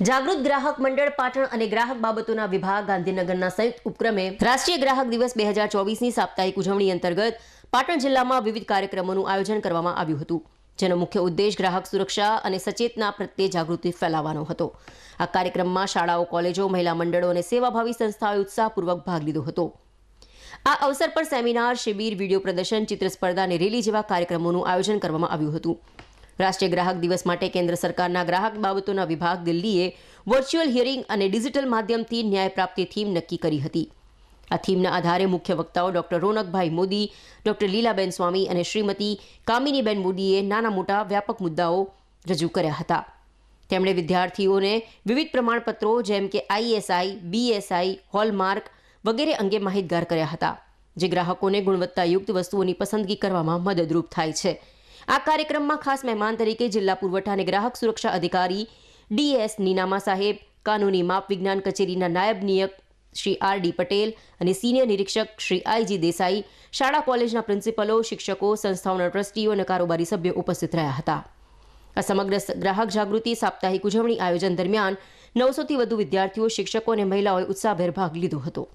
જાગૃત ગ્રાહક મંડળ પાટણ અને ગ્રાહક બાબતોના વિભાગ ગાંધીનગરના સંયુક્ત ઉપક્રમે રાષ્ટ્રીય ગ્રાહક દિવસ 2024ની સાપ્તાહિક ઉજવણી અંતર્ગત પાટણ જિલ્લામાં વિવિધ કાર્યક્રમોનું આયોજન કરવામાં આવ્યું હતું, જેનો મુખ્ય ઉદ્દેશ ગ્રાહક સુરક્ષા અને સચેતના પ્રત્યે જાગૃતિ ફેલાવવાનો હતો. આ કાર્યક્રમમાં શાળાઓ, કોલેજો, મહિલા મંડળો અને સેવાભાવી સંસ્થાઓએ ઉત્સાહપૂર્વક ભાગ લીધો હતો. આ અવસર પર સેમિનાર, શિબિર, વિડીયો પ્રદર્શન, ચિત્ર સ્પર્ધા અને રેલી જેવા કાર્યક્રમોનું આયોજન કરવામાં આવ્યું હતું. રાષ્ટ્રીય ગ્રાહક દિવસ માટે કેન્દ્ર સરકારના ગ્રાહક બાબતોના વિભાગ દિલ્હીએ વર્ચ્યુઅલ હિયરિંગ અને ડિજિટલ માધ્યમથી ન્યાય પ્રાપ્તિ થીમ નક્કી કરી હતી. આ થીમના આધારે મુખ્ય વક્તાઓ ડોક્ટર રોનકભાઈ મોદી, ડોક્ટર લીલાબેન સ્વામી અને શ્રીમતી કામિનીબેન મોદીએ નાના મોટા વ્યાપક મુદ્દાઓ રજૂ કર્યા હતા. તેમણે વિદ્યાર્થીઓને વિવિધ પ્રમાણપત્રો જેમ કે ISI, BSI, હોલમાર્ક વગેરે અંગે માહિતગાર કર્યા હતા, જે ગ્રાહકોને ગુણવત્તાયુક્ત વસ્તુઓની પસંદગી કરવામાં મદદરૂપ થાય છે. આ કાર્યક્રમમાં ખાસ મહેમાન તરીકે જિલ્લા પુરવઠા અને ગ્રાહક સુરક્ષા અધિકારી DS નીનામા સાહેબ, કાનૂની માપ વિજ્ઞાન કચેરીના નાયબ નિયક શ્રી RD પટેલ અને સિનિયર નિરીક્ષક શ્રી IG દેસાઈ, શાળા કોલેજના પ્રિન્સિપલો, શિક્ષકો, સંસ્થાઓના ટ્રસ્ટીઓ અને કારોબારી સભ્યો ઉપસ્થિત રહ્યા હતા. આ સમગ્ર ગ્રાહક જાગૃતિ સાપ્તાહિક ઉજવણી આયોજન દરમિયાન 900થી વધુ વિદ્યાર્થીઓ, શિક્ષકો અને મહિલાઓએ ઉત્સાહભેર ભાગ લીધો હતો.